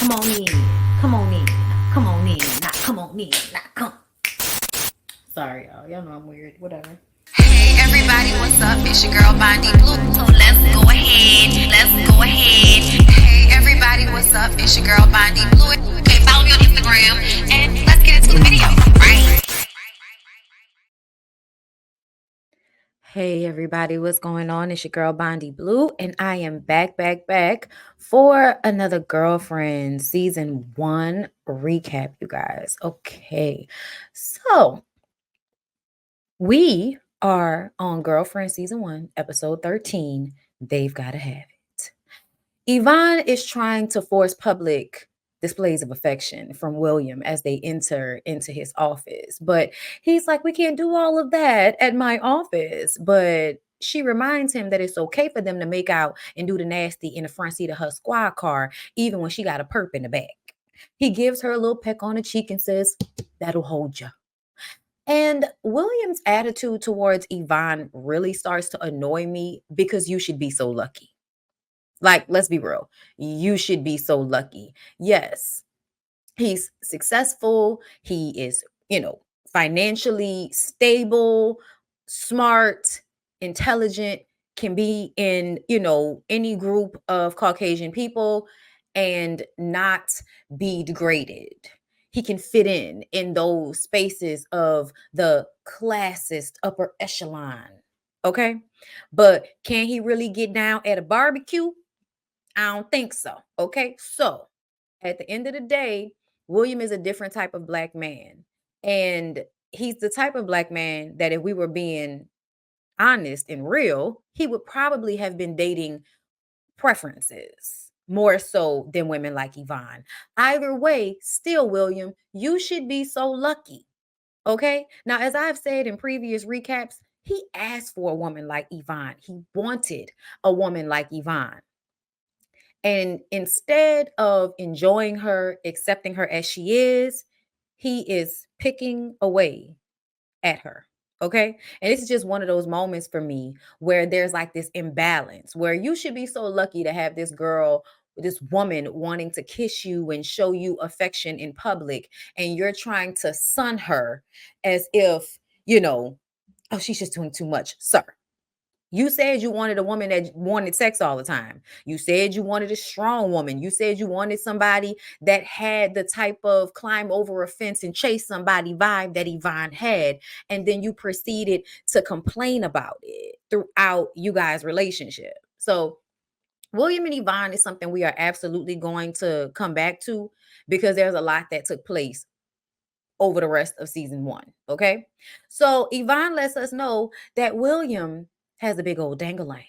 Come on in. Come on in. Come on in. Now come on in. Now come. Sorry, y'all. Y'all know I'm weird. Whatever. Hey everybody, what's up? It's your girl Bondy Blue. So let's go ahead. Let's go ahead. Hey everybody, what's up? It's your girl Bondy Blue. Okay, follow me on Instagram and let's get into the video, right? Hey everybody, what's going on? It's your girl Bondy Blue, and I am back for another Girlfriend Season 1 recap, you guys. Okay, so we are on Girlfriend Season 1, Episode 13. They've got to have it. Yvonne is trying to force public displays of affection from William as they enter into his office. But he's like, we can't do all of that at my office. But she reminds him that it's okay for them to make out and do the nasty in the front seat of her squad car, even when she got a perp in the back. He gives her a little peck on the cheek and says, that'll hold you. And William's attitude towards Yvonne really starts to annoy me because you should be so lucky. Like, let's be real. You should be so lucky. Yes, he's successful. He is, financially stable, smart, intelligent, can be in, any group of Caucasian people and not be degraded. He can fit in those spaces of the classist upper echelon. Okay. But can he really get down at a barbecue? I don't think so. Okay. So at the end of the day, William is a different type of Black man. And he's the type of Black man that if we were being honest and real, he would probably have been dating preferences more so than women like Yvonne. Either way, still, William, you should be so lucky. Okay. Now, as I've said in previous recaps, he asked for a woman like Yvonne. He wanted a woman like Yvonne. And instead of enjoying her, accepting her as she is, he is picking away at her. Okay. And this is just one of those moments for me where there's like this imbalance where you should be so lucky to have this girl, this woman wanting to kiss you and show you affection in public. And you're trying to sun her as if, oh, she's just doing too much. Sir, you said you wanted a woman that wanted sex all the time. You said you wanted a strong woman. You said you wanted somebody that had the type of climb over a fence and chase somebody vibe that Yvonne had. And then you proceeded to complain about it throughout you guys' relationship. So William and Yvonne is something we are absolutely going to come back to because there's a lot that took place over the rest of season 1. Okay. So Yvonne lets us know that William has a big old dangling.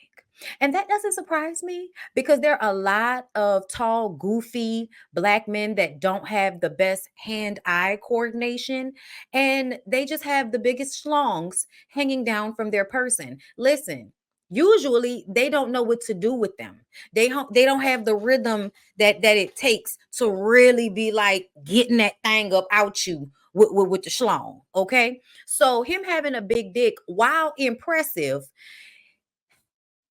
And that doesn't surprise me because there are a lot of tall, goofy Black men that don't have the best hand-eye coordination, and they just have the biggest schlongs hanging down from their person. Listen, usually they don't know what to do with them. They don't have the rhythm that it takes to really be like getting that thing up out you with the schlong. Okay, so him having a big dick, while impressive,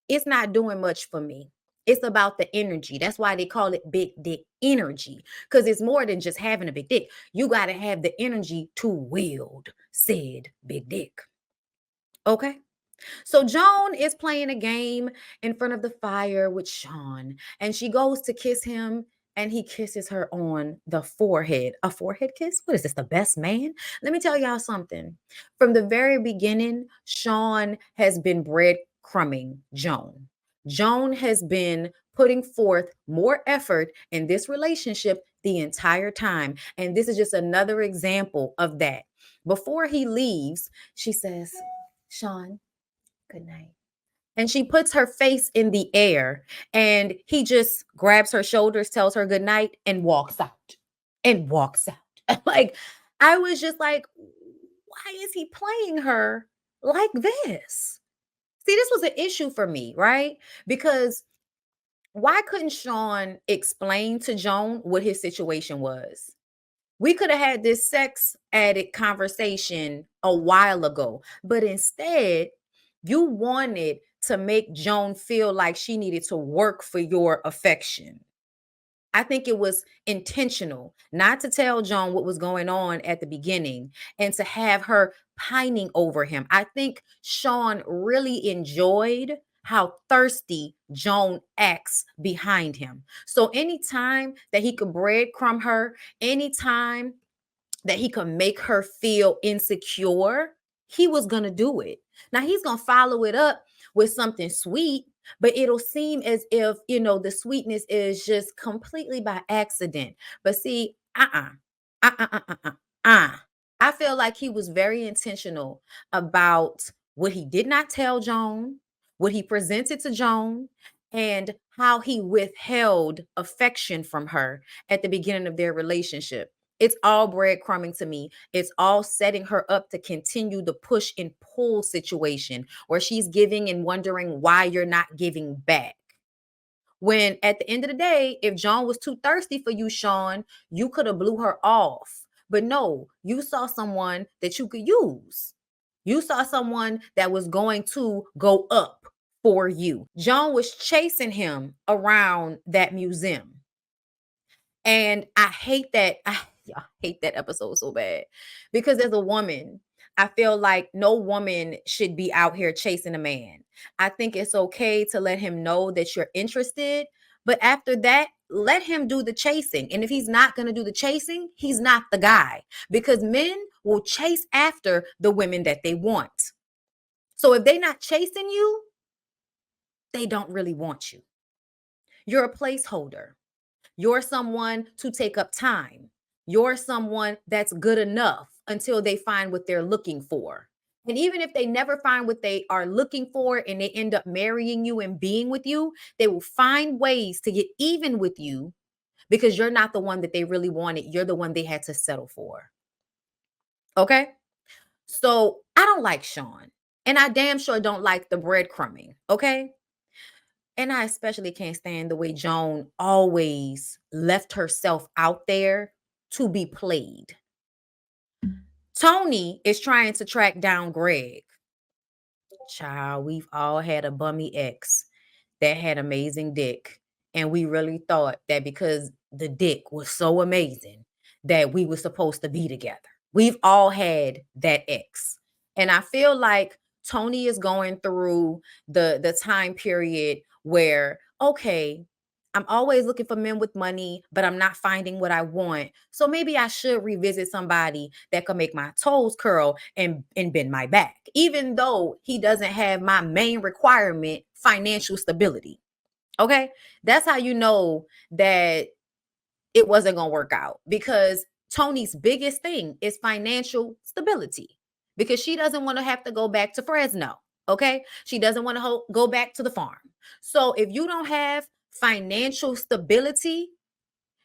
it's not doing much for me. It's about the energy. That's why they call it big dick energy, because it's more than just having a big dick. You got to have the energy to wield said big dick. Okay. So Joan is playing a game in front of the fire with Sean, and she goes to kiss him, and he kisses her on the forehead. A forehead kiss? What is this, the best man? Let me tell y'all something. From the very beginning, Sean has been breadcrumbing Joan. Joan has been putting forth more effort in this relationship the entire time. And this is just another example of that. Before he leaves, she says, Sean, good night. And she puts her face in the air and he just grabs her shoulders, tells her good night, and walks out. And walks out. Like, I was just like, why is he playing her like this? See, this was an issue for me, right? Because why couldn't Sean explain to Joan what his situation was? We could have had this sex addict conversation a while ago, but instead, you wanted to make Joan feel like she needed to work for your affection. I think it was intentional not to tell Joan what was going on at the beginning and to have her pining over him. I think Sean really enjoyed how thirsty Joan acts behind him. So anytime that he could breadcrumb her, anytime that he could make her feel insecure, he was going to do it. Now he's going to follow it up with something sweet, but it'll seem as if, the sweetness is just completely by accident. But see, uh, uh, uh, uh, uh, uh. I feel like he was very intentional about what he did not tell Joan, what he presented to Joan, and how he withheld affection from her at the beginning of their relationship. It's all breadcrumbing to me. It's all setting her up to continue the push and pull situation where she's giving and wondering why you're not giving back. When at the end of the day, if Joan was too thirsty for you, Sean, you could have blew her off. But no, you saw someone that you could use. You saw someone that was going to go up for you. Joan was chasing him around that museum. And I hate that. I hate that episode so bad because as a woman, I feel like no woman should be out here chasing a man. I think it's okay to let him know that you're interested, but after that, let him do the chasing. And if he's not going to do the chasing, he's not the guy because men will chase after the women that they want. So if they're not chasing you, they don't really want you. You're a placeholder. You're someone to take up time. You're someone that's good enough until they find what they're looking for. And even if they never find what they are looking for and they end up marrying you and being with you, they will find ways to get even with you because you're not the one that they really wanted. You're the one they had to settle for. Okay? So I don't like Sean. And I damn sure don't like the breadcrumbing. Okay? And I especially can't stand the way Joan always left herself out there to be played. Toni is trying to track down Greg. Child, we've all had a bummy ex that had amazing dick. And we really thought that because the dick was so amazing that we were supposed to be together. We've all had that ex. And I feel like Toni is going through the time period where, okay, I'm always looking for men with money, but I'm not finding what I want. So maybe I should revisit somebody that could make my toes curl and bend my back, even though he doesn't have my main requirement, financial stability. Okay. That's how you know that it wasn't going to work out because Toni's biggest thing is financial stability because she doesn't want to have to go back to Fresno. Okay. She doesn't want to go back to the farm. So if you don't have financial stability,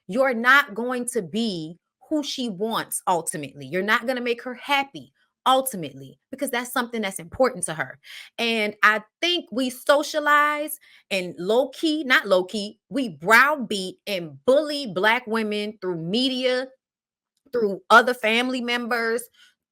you're not going to be who she wants ultimately. You're not going to make her happy ultimately because that's something that's important to her. And I think we socialize and not low key, we browbeat and bully Black women through media, through other family members.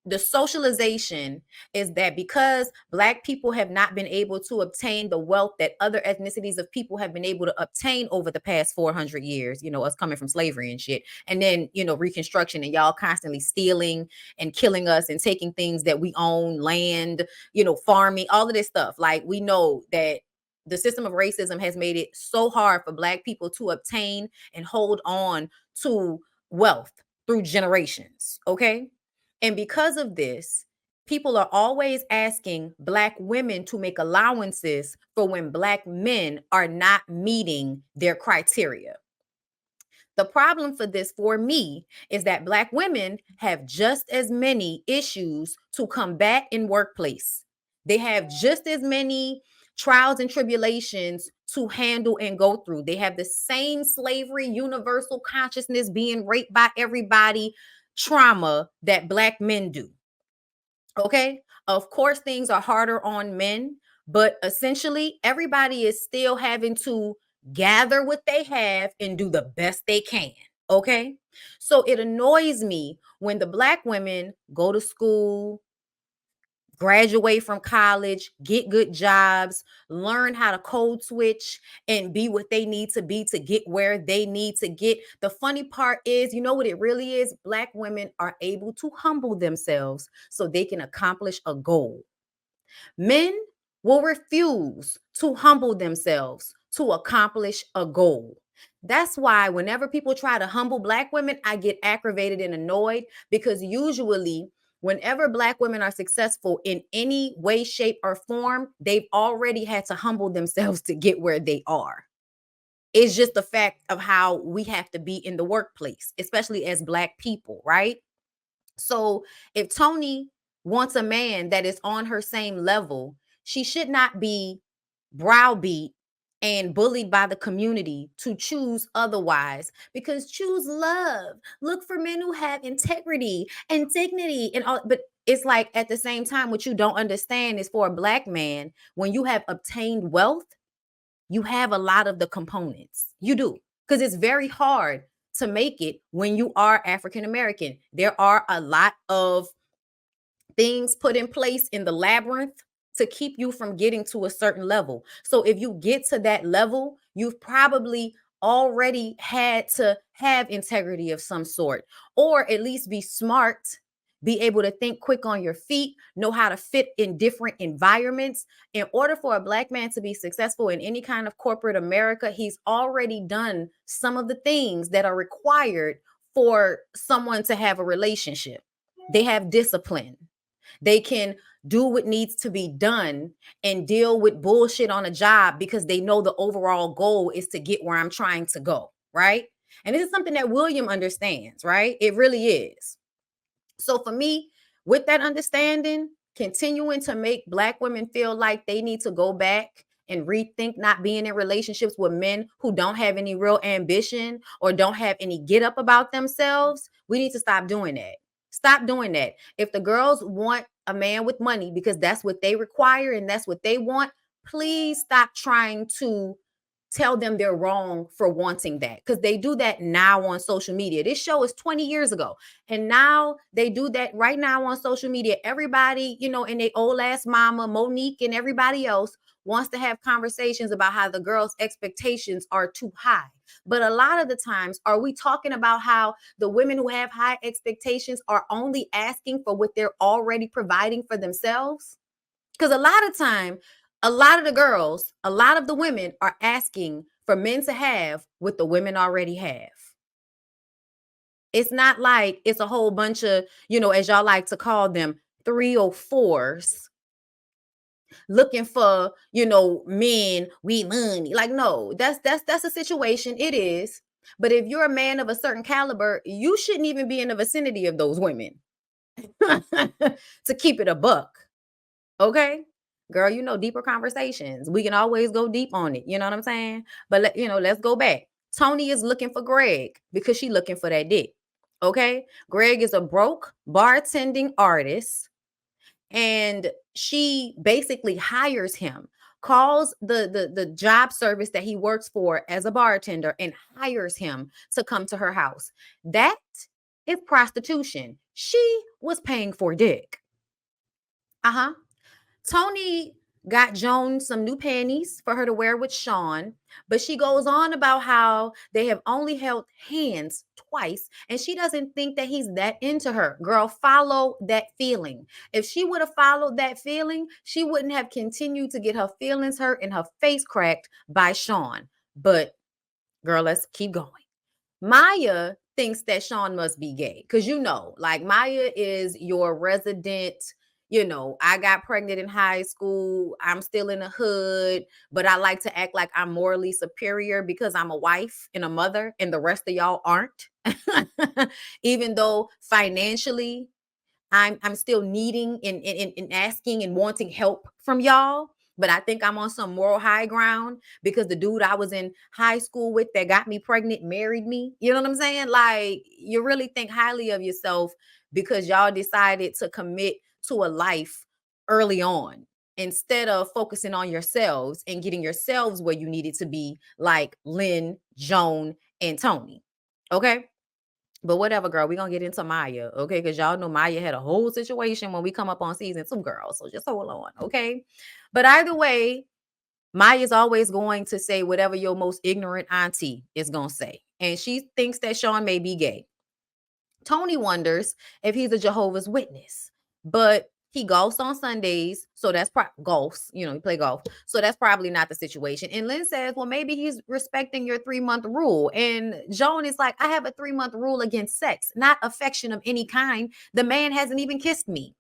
The socialization is that because Black people have not been able to obtain the wealth that other ethnicities of people have been able to obtain over the past 400 years, us coming from slavery and shit, and then, Reconstruction, and y'all constantly stealing and killing us and taking things that we own, land, farming, all of this stuff. Like, we know that the system of racism has made it so hard for Black people to obtain and hold on to wealth through generations. Okay. And because of this, people are always asking Black women to make allowances for when Black men are not meeting their criteria. The problem for this for me is that Black women have just as many issues to combat in workplace. They have just as many trials and tribulations to handle and go through. They have the same slavery, universal consciousness, being raped by everybody, trauma that Black men do. Okay. Of course, things are harder on men, but essentially, everybody is still having to gather what they have and do the best they can. Okay. So it annoys me when the Black women go to school, graduate from college, get good jobs, learn how to code switch and be what they need to be to get where they need to get. The funny part is, you know what it really is? Black women are able to humble themselves so they can accomplish a goal. Men will refuse to humble themselves to accomplish a goal. That's why whenever people try to humble Black women, I get aggravated and annoyed, because usually whenever Black women are successful in any way, shape, or form, they've already had to humble themselves to get where they are. It's just the fact of how we have to be in the workplace, especially as Black people, right? So if Toni wants a man that is on her same level, she should not be browbeat and bullied by the community to choose otherwise, because choose love. Look for men who have integrity and dignity and all. But it's like, at the same time, what you don't understand is, for a Black man, when you have obtained wealth, you have a lot of the components. You do. Because it's very hard to make it when you are African American. There are a lot of things put in place in the labyrinth to keep you from getting to a certain level. So if you get to that level, you've probably already had to have integrity of some sort, or at least be smart, be able to think quick on your feet, know how to fit in different environments. In order for a Black man to be successful in any kind of corporate America, he's already done some of the things that are required for someone to have a relationship. They have discipline. They can do what needs to be done and deal with bullshit on a job because they know the overall goal is to get where I'm trying to go, right? And this is something that William understands, right? It really is. So for me, with that understanding, continuing to make Black women feel like they need to go back and rethink not being in relationships with men who don't have any real ambition or don't have any get up about themselves, we need to stop doing that. Stop doing that. If the girls want a man with money because that's what they require and that's what they want, please stop trying to tell them they're wrong for wanting that, because they do that now on social media. This show is 20 years ago, and now they do that right now on social media. Everybody, and their old ass mama, Monique, and everybody else wants to have conversations about how the girls' expectations are too high. But a lot of the times, are we talking about how the women who have high expectations are only asking for what they're already providing for themselves? Because a lot of time, a lot of the girls, a lot of the women are asking for men to have what the women already have. It's not like it's a whole bunch of, as y'all like to call them, 304s looking for, men we money. Like, no, that's a situation. It is. But if you're a man of a certain caliber, you shouldn't even be in the vicinity of those women. To keep it a buck. Okay? Girl, deeper conversations. We can always go deep on it. You know what I'm saying? But let's go back. Toni is looking for Greg because she's looking for that dick. Okay? Greg is a broke bartending artist, and she basically hires him, calls the job service that he works for as a bartender, and hires him to come to her house. That is prostitution. She was paying for dick. Uh-huh. Toni got Joan some new panties for her to wear with Sean, but she goes on about how they have only held hands twice, and she doesn't think that he's that into her. Girl, follow that feeling. If she would have followed that feeling, she wouldn't have continued to get her feelings hurt and her face cracked by Sean. But girl, let's keep going. Maya thinks that Sean must be gay because, like, Maya is your resident. I got pregnant in high school. I'm still in the hood, but I like to act like I'm morally superior because I'm a wife and a mother, and the rest of y'all aren't. Even though financially, I'm still needing and asking and wanting help from y'all. But I think I'm on some moral high ground because the dude I was in high school with that got me pregnant married me. You know what I'm saying? Like, you really think highly of yourself because y'all decided to commit to a life early on instead of focusing on yourselves and getting yourselves where you needed to be, like Lynn, Joan, and Toni. Okay? But whatever, girl, we're going to get into Maya, okay? Because y'all know Maya had a whole situation when we come up on season 2, girl. So just hold on, okay? But either way, Maya's always going to say whatever your most ignorant auntie is going to say. And she thinks that Sean may be gay. Toni wonders if he's a Jehovah's Witness, but he golfs on Sundays. So that's golfs, he play golf. So that's probably not the situation. And Lynn says, well, maybe he's respecting your 3-month rule. And Joan is like, I have a 3-month rule against sex, not affection of any kind. The man hasn't even kissed me.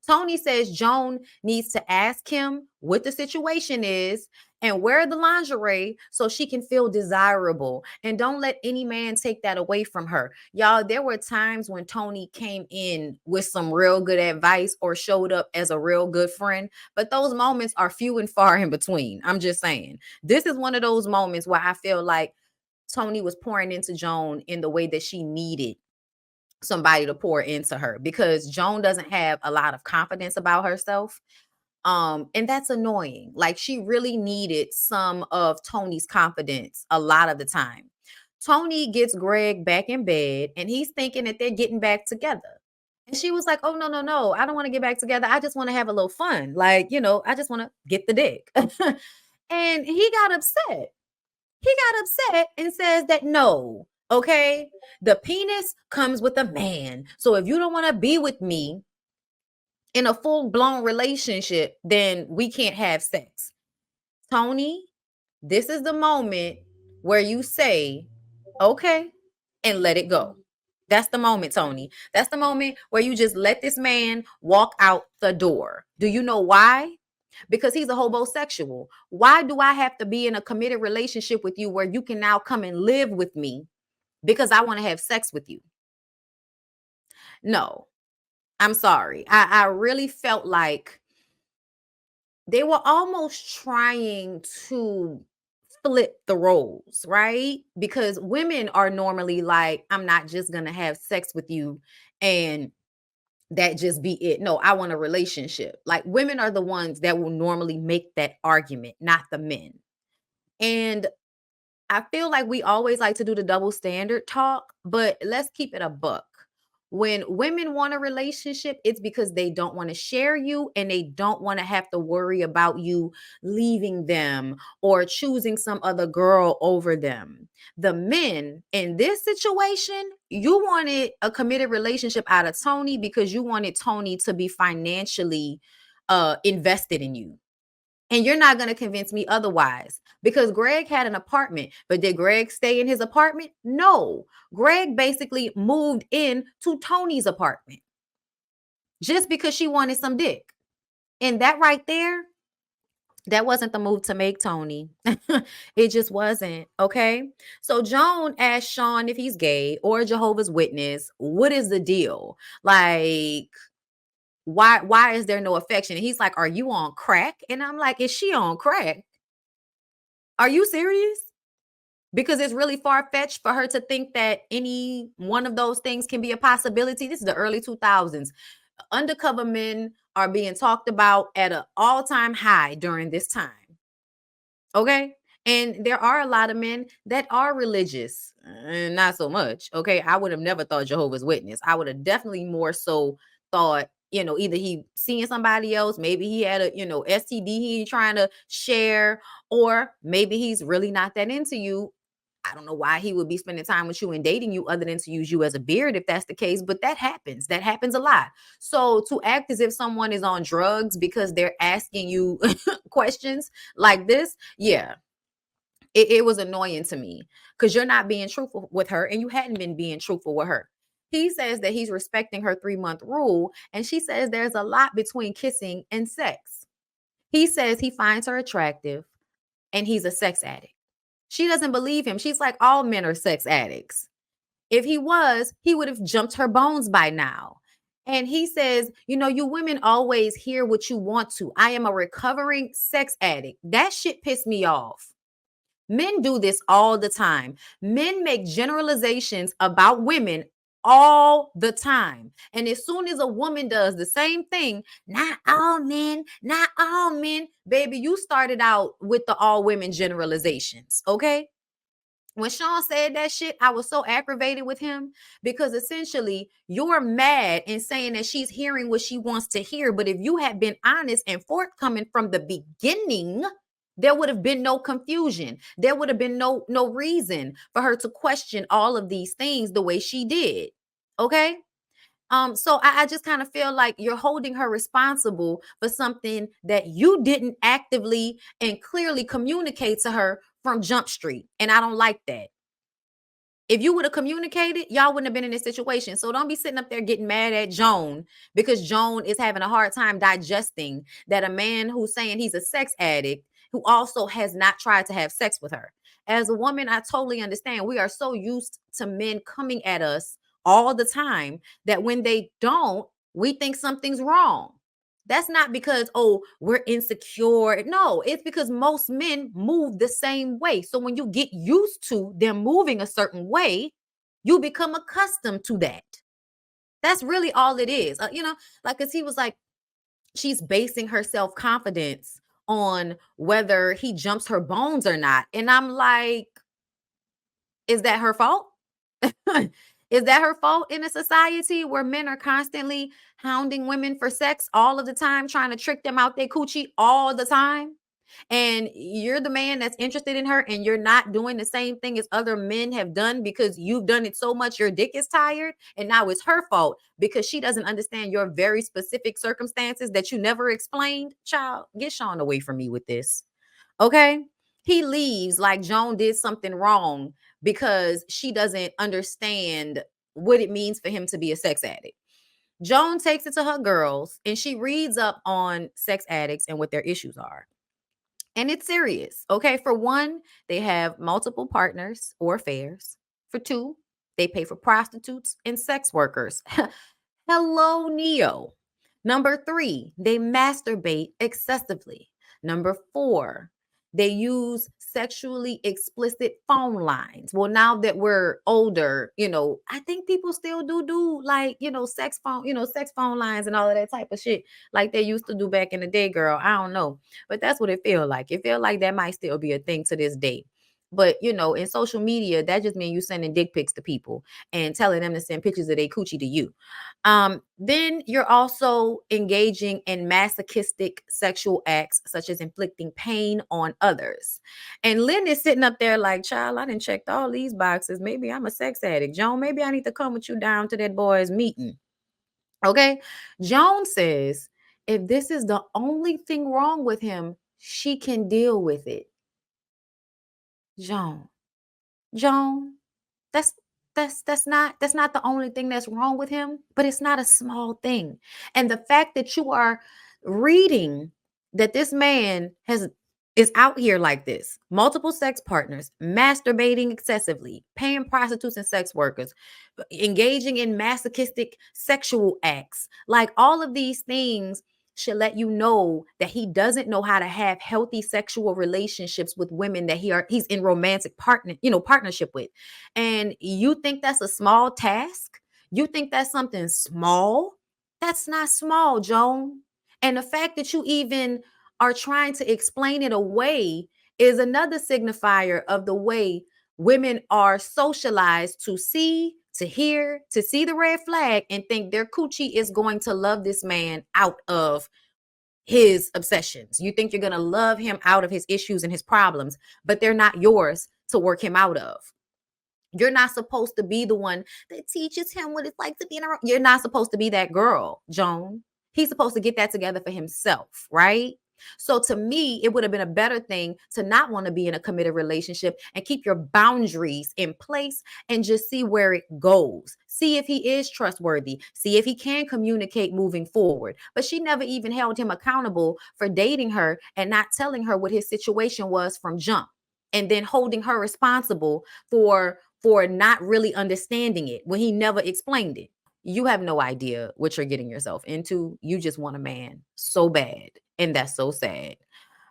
Toni says Joan needs to ask him what the situation is and wear the lingerie so she can feel desirable. And don't let any man take that away from her. Y'all, there were times when Toni came in with some real good advice or showed up as a real good friend, but those moments are few and far in between. I'm just saying. This is one of those moments where I feel like Toni was pouring into Joan in the way that she needed somebody to pour into her, because Joan doesn't have a lot of confidence about herself. And that's annoying. Like, she really needed some of Toni's confidence a lot of the time. Toni gets Greg back in bed and he's thinking that they're getting back together. And she was like, oh, no, no, no. I don't want to get back together. I just want to have a little fun. Like, I just want to get the dick. And he got upset. He got upset and says that no, okay, the penis comes with a man. So if you don't want to be with me in a full-blown relationship, then we can't have sex. Toni, this is the moment where you say, okay, and let it go. That's the moment, Toni. That's the moment where you just let this man walk out the door. Do you know why? Because he's a homosexual. Why do I have to be in a committed relationship with you where you can now come and live with me because I want to have sex with you? No, I'm sorry. I really felt like they were almost trying to flip the roles, right? Because women are normally like, I'm not just going to have sex with you and that just be it. No, I want a relationship. Like, women are the ones that will normally make that argument, not the men. And I feel like we always like to do the double standard talk, but let's keep it a buck. When women want a relationship, it's because they don't want to share you and they don't want to have to worry about you leaving them or choosing some other girl over them. The men in this situation, you wanted a committed relationship out of Toni because you wanted Toni to be financially invested in you. And you're not going to convince me otherwise, because Greg had an apartment. But did Greg stay in his apartment? No. Greg basically moved in to Toni's apartment just because she wanted some dick. And that right there, that wasn't the move to make, Toni. It just wasn't. Okay. So Joan asked Sean if he's gay or a Jehovah's Witness. What is the deal? Like, why is there no affection? And he's like, are you on crack? And I'm like, is she on crack? Are you serious? Because it's really far-fetched for her to think that any one of those things can be a possibility. This is the early 2000s. Undercover men are being talked about at an all-time high during this time. Okay? And there are a lot of men that are religious, and not so much. Okay? I would have never thought Jehovah's Witness. I would have definitely more so thought, either he seeing somebody else, maybe he had a, STD he trying to share, or maybe he's really not that into you. I don't know why he would be spending time with you and dating you other than to use you as a beard, if that's the case, but that happens. That happens a lot. So to act as if someone is on drugs because they're asking you questions like this, yeah, it was annoying to me, because you're not being truthful with her and you hadn't been being truthful with her. He says that he's respecting her 3-month rule, and she says there's a lot between kissing and sex. He says he finds her attractive and he's a sex addict. She doesn't believe him. She's like, all men are sex addicts. If he was, he would have jumped her bones by now. And he says, you women always hear what you want to. I am a recovering sex addict. That shit pissed me off. Men do this all the time. Men make generalizations about women all the time. And as soon as a woman does the same thing, not all men, baby, you started out with the all women generalizations, okay? When Sean said that shit, I was so aggravated with him because essentially you're mad and saying that she's hearing what she wants to hear. But if you had been honest and forthcoming from the beginning, there would have been no confusion. There would have been no reason for her to question all of these things the way she did. Okay? So I just kind of feel like you're holding her responsible for something that you didn't actively and clearly communicate to her from Jump Street. And I don't like that. If you would have communicated, y'all wouldn't have been in this situation. So don't be sitting up there getting mad at Joan because Joan is having a hard time digesting that a man who's saying he's a sex addict who also has not tried to have sex with her. As a woman, I totally understand. We are so used to men coming at us all the time that when they don't, we think something's wrong. That's not because, oh, we're insecure. No, it's because most men move the same way. So when you get used to them moving a certain way, you become accustomed to that. That's really all it is. Like, because he was like, she's basing her self confidence on whether he jumps her bones or not. And I'm like, is that her fault? Is that her fault in a society where men are constantly hounding women for sex all of the time, trying to trick them out their coochie all the time? And you're the man that's interested in her and you're not doing the same thing as other men have done because you've done it so much your dick is tired, and now it's her fault because she doesn't understand your very specific circumstances that you never explained. Child, get Sean away from me with this. Okay? He leaves like Joan did something wrong because she doesn't understand what it means for him to be a sex addict. Joan takes it to her girls and she reads up on sex addicts and what their issues are. And it's serious. Okay. For one, they have multiple partners or affairs. For two, they pay for prostitutes and sex workers. Hello, Neo. Number three, they masturbate excessively. Number four, they use sexually explicit phone lines. Well, now that we're older, I think people still do like, sex phone lines and all of that type of shit like they used to do back in the day, girl. I don't know. But that's what it feel like. It feel like that might still be a thing to this day. But in social media, that just means you sending dick pics to people and telling them to send pictures of their coochie to you. Then you're also engaging in masochistic sexual acts, such as inflicting pain on others. And Lynn is sitting up there like, child, I didn't check all these boxes. Maybe I'm a sex addict. Joan, maybe I need to come with you down to that boy's meeting. Okay. Joan says, if this is the only thing wrong with him, she can deal with it. Joan, that's that's not the only thing that's wrong with him, but it's not a small thing. And the fact that you are reading that this man is out here like this, multiple sex partners, masturbating excessively, paying prostitutes and sex workers, engaging in masochistic sexual acts, like all of these things should let you know that he doesn't know how to have healthy sexual relationships with women that he's in romantic partnership with. And you think that's a small task? You think that's something small? That's not small, Joan. And the fact that you even are trying to explain it away is another signifier of the way women are socialized to see, to hear, to see the red flag and think their coochie is going to love this man out of his obsessions. You think you're going to love him out of his issues and his problems, but they're not yours to work him out of. You're not supposed to be the one that teaches him what it's like to be in a. You're not supposed to be that girl, Joan. He's supposed to get that together for himself, right? So to me, it would have been a better thing to not want to be in a committed relationship and keep your boundaries in place and just see where it goes. See if he is trustworthy. See if he can communicate moving forward. But she never even held him accountable for dating her and not telling her what his situation was from jump, and then holding her responsible for not really understanding it when he never explained it. You have no idea what you're getting yourself into. You just want a man so bad. And that's so sad.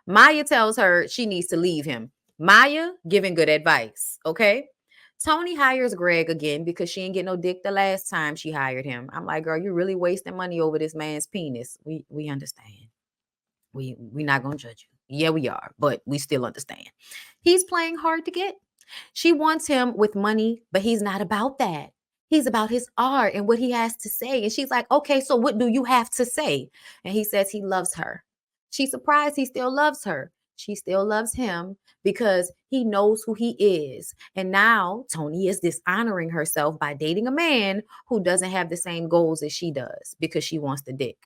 Maya tells her she needs to leave him. Maya giving good advice. Okay. Toni hires Greg again because she ain't get no dick the last time she hired him. I'm like, girl, you're really wasting money over this man's penis. We understand. We not gonna judge you. Yeah, we are, but we still understand. He's playing hard to get. She wants him with money, but he's not about that. He's about his art and what he has to say. And she's like, okay, so what do you have to say? And he says he loves her. She's surprised he still loves her. She still loves him because he knows who he is. And now Toni is dishonoring herself by dating a man who doesn't have the same goals as she does because she wants the dick.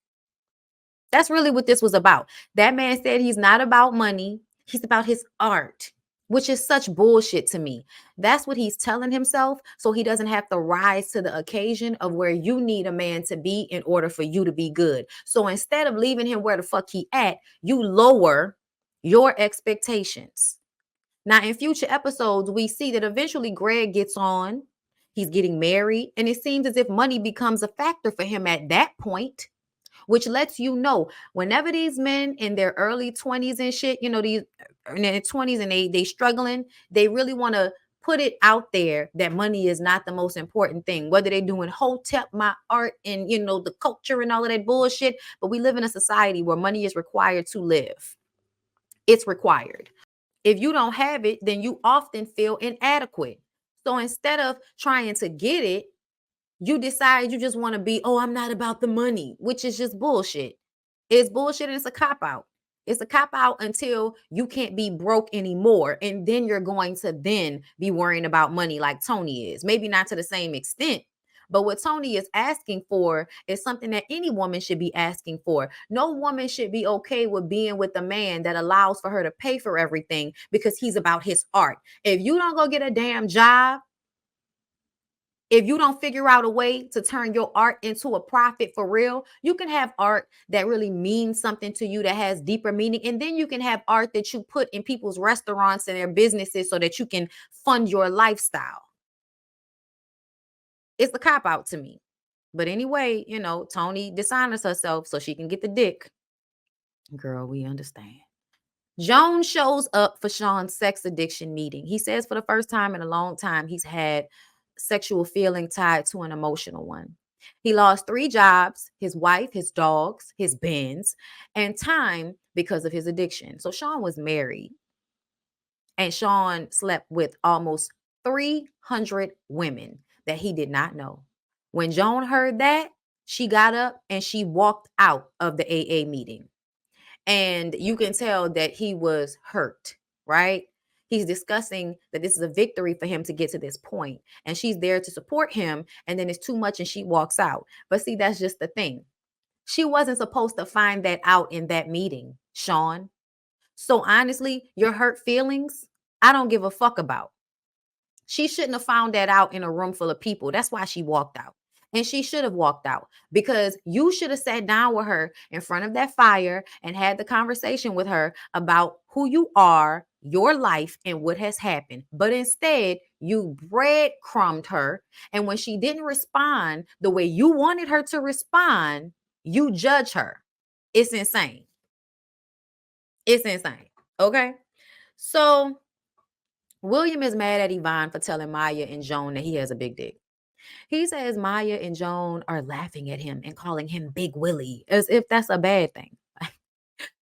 That's really what this was about. That man said he's not about money, he's about his art, which is such bullshit to me. That's what he's telling himself so he doesn't have to rise to the occasion of where you need a man to be in order for you to be good. So instead of leaving him where the fuck he at, you lower your expectations. Now, in future episodes, we see that eventually Greg gets on, he's getting married, and it seems as if money becomes a factor for him at that point, which lets you know whenever these men in their early 20s and shit, you know, these in their 20s and they struggling, they really want to put it out there that money is not the most important thing, whether they're doing hotep my art and you know the culture and all of that bullshit. But we live in a society where money is required to live. It's required. If you don't have it, then you often feel inadequate. So instead of trying to get it, you decide you just want to be, oh, I'm not about the money, which is just bullshit. It's bullshit and it's a cop out. It's a cop out until you can't be broke anymore. And then you're going to then be worrying about money like Toni is. Maybe not to the same extent. But what Toni is asking for is something that any woman should be asking for. No woman should be okay with being with a man that allows for her to pay for everything because he's about his art. If you don't go get a damn job, if you don't figure out a way to turn your art into a profit for real, you can have art that really means something to you that has deeper meaning. And then you can have art that you put in people's restaurants and their businesses so that you can fund your lifestyle. It's a cop out to me. But anyway, you know, Toni dishonors herself so she can get the dick. Girl, we understand. Joan shows up for Sean's sex addiction meeting. He says for the first time in a long time, he's had sexual feeling tied to an emotional one. He lost 3 jobs, his wife, his dogs, his Benz, and time because of his addiction. So Sean was married and Sean slept with almost 300 women that he did not know. When Joan heard that, she got up and she walked out of the AA meeting. And you can tell that he was hurt, right? He's discussing that this is a victory for him to get to this point. And she's there to support him. And then it's too much and she walks out. But see, that's just the thing. She wasn't supposed to find that out in that meeting, Sean. So honestly, your hurt feelings, I don't give a fuck about. She shouldn't have found that out in a room full of people. That's why she walked out. And she should have walked out because you should have sat down with her in front of that fire and had the conversation with her about who you are, your life, and what has happened. But instead, you breadcrumbed her. And when she didn't respond the way you wanted her to respond, you judge her. It's insane. It's insane. Okay. So William is mad at Yvonne for telling Maya and Joan that he has a big dick. He says Maya and Joan are laughing at him and calling him Big Willie as if that's a bad thing.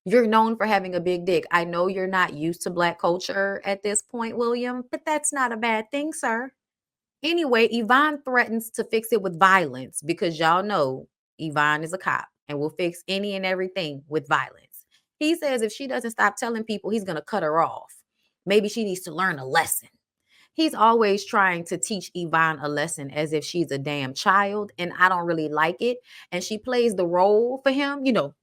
You're known for having a big dick. I know you're not used to Black culture at this point, William, but that's not a bad thing, sir. Anyway, Yvonne threatens to fix it with violence because y'all know Yvonne is a cop and will fix any and everything with violence. He says if she doesn't stop telling people, he's going to cut her off. Maybe she needs to learn a lesson. He's always trying to teach Yvonne a lesson as if she's a damn child, and I don't really like it. And she plays the role for him, you know,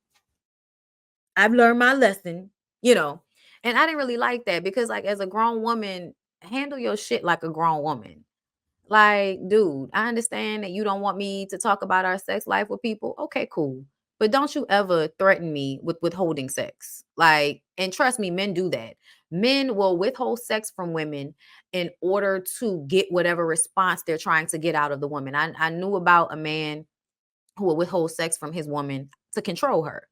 I've learned my lesson, you know. And I didn't really like that because, like, as a grown woman, handle your shit like a grown woman. Like, dude, I understand that you don't want me to talk about our sex life with people. Okay, cool. But don't you ever threaten me with withholding sex. Like, and trust me, men do that. Men will withhold sex from women in order to get whatever response they're trying to get out of the woman. I knew about a man who will withhold sex from his woman to control her.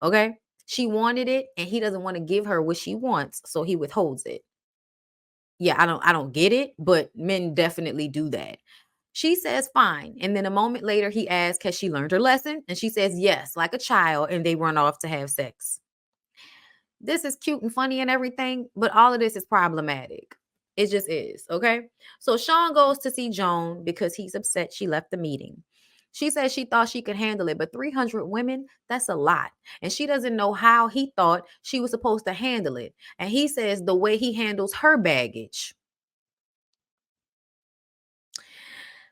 Okay. She wanted it and he doesn't want to give her what she wants, so he withholds it. Yeah, I don't get it, but men definitely do that. She says fine. And then a moment later he asks, has she learned her lesson? And she says yes, like a child, and they run off to have sex. This is cute and funny and everything, but all of this is problematic. It just is. Okay. So Sean goes to see Joan because he's upset she left the meeting. She says she thought she could handle it, but 300 women, that's a lot. And she doesn't know how he thought she was supposed to handle it. And he says the way he handles her baggage.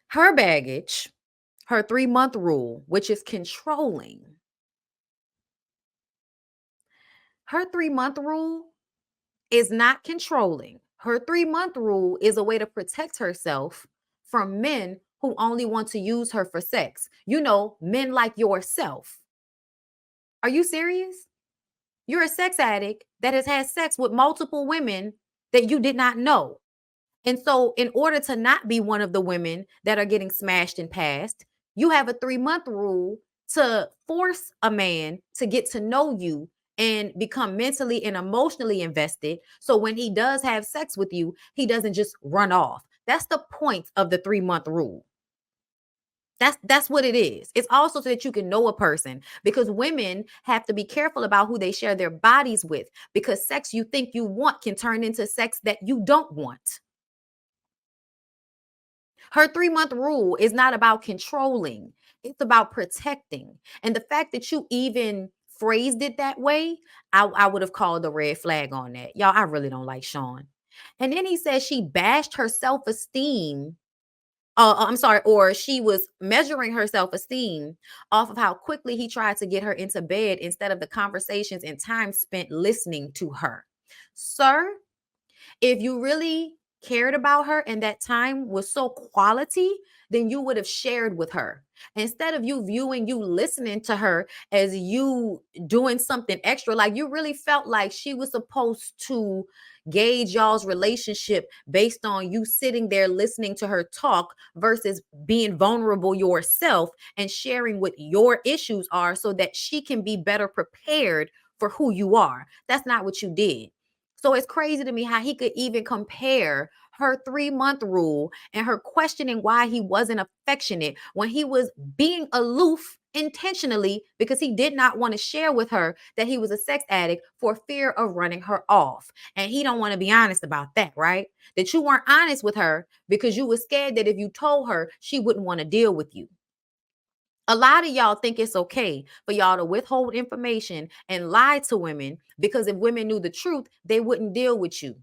Her baggage, her 3-month rule, which is controlling. Her 3-month rule is not controlling. Her 3-month rule is a way to protect herself from men who only want to use her for sex. You know, men like yourself. Are you serious? You're a sex addict that has had sex with multiple women that you did not know. And so, in order to not be one of the women that are getting smashed and passed, you have a 3-month rule to force a man to get to know you and become mentally and emotionally invested. So, when he does have sex with you, he doesn't just run off. That's the point of the 3-month rule. That's what it is. It's also so that you can know a person, because women have to be careful about who they share their bodies with, because sex you think you want can turn into sex that you don't want. Her 3-month rule is not about controlling, it's about protecting. And the fact that you even phrased it that way, I would have called a red flag on that. Y'all, I really don't like Sean. And then he says she bashed her self esteem. I'm sorry, or she was measuring her self esteem off of how quickly he tried to get her into bed instead of the conversations and time spent listening to her. Sir, if you really cared about her and that time was so quality, then you would have shared with her. Instead of you viewing you listening to her as you doing something extra, like you really felt like she was supposed to gauge y'all's relationship based on you sitting there listening to her talk versus being vulnerable yourself and sharing what your issues are so that she can be better prepared for who you are. That's not what you did. So it's crazy to me how he could even compare her 3-month rule and her questioning why he wasn't affectionate when he was being aloof intentionally because he did not want to share with her that he was a sex addict for fear of running her off. And he don't want to be honest about that, right? That you weren't honest with her because you were scared that if you told her, she wouldn't want to deal with you. A lot of y'all think it's okay for y'all to withhold information and lie to women because if women knew the truth, they wouldn't deal with you.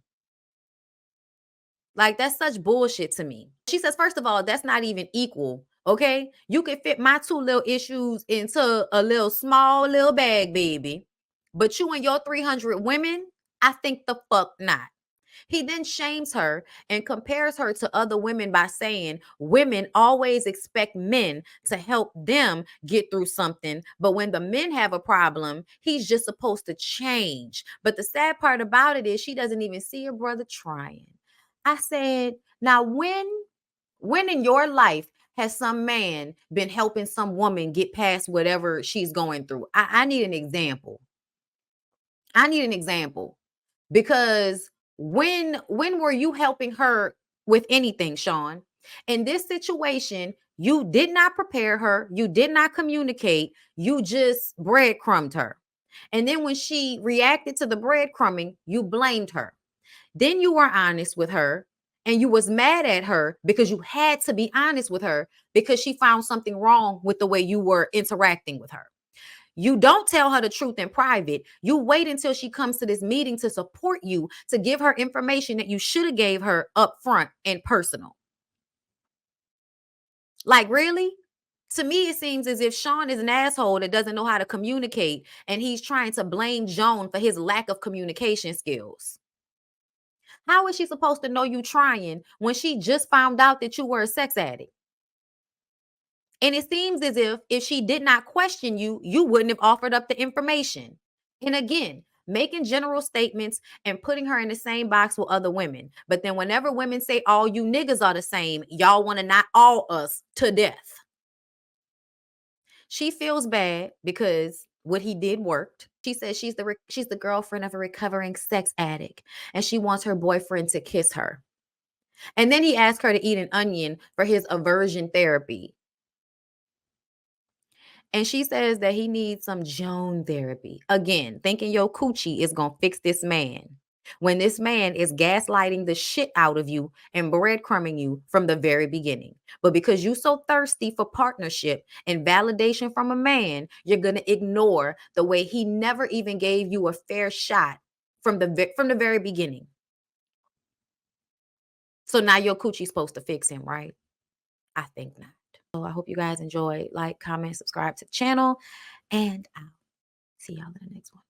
Like, that's such bullshit to me. She says, first of all, that's not even equal. Okay. You can fit my 2 little issues into a little small little bag, baby. But you and your 300 women, I think the fuck not. He then shames her and compares her to other women by saying women always expect men to help them get through something. But when the men have a problem, he's just supposed to change. But the sad part about it is she doesn't even see her brother trying. I said, now when in your life has some man been helping some woman get past whatever she's going through? I need an example. I need an example. Because when were you helping her with anything, Sean? In this situation, you did not prepare her, you did not communicate, you just breadcrumbed her. And then when she reacted to the breadcrumbing, you blamed her. Then you were honest with her and you was mad at her because you had to be honest with her because she found something wrong with the way you were interacting with her. You don't tell her the truth in private. You wait until she comes to this meeting to support you, to give her information that you should have gave her up front and personal. Like, really? To me, it seems as if Sean is an asshole that doesn't know how to communicate, and he's trying to blame Joan for his lack of communication skills. How is she supposed to know you trying when she just found out that you were a sex addict? And it seems as if she did not question you, you wouldn't have offered up the information. And again, making general statements and putting her in the same box with other women. But then whenever women say all you niggas are the same, y'all want to knock all us to death. She feels bad because what he did worked. She says she's the girlfriend of a recovering sex addict and she wants her boyfriend to kiss her. And then he asked her to eat an onion for his aversion therapy. And she says that he needs some Joan therapy. Again, thinking your coochie is going to fix this man. when this man is gaslighting the shit out of you and breadcrumbing you from the very beginning. But because you're so thirsty for partnership and validation from a man, you're going to ignore the way he never even gave you a fair shot from the very beginning. So now your coochie's supposed to fix him, right? I think not. So I hope you guys enjoy. Like, comment, subscribe to the channel, and I'll see y'all in the next one.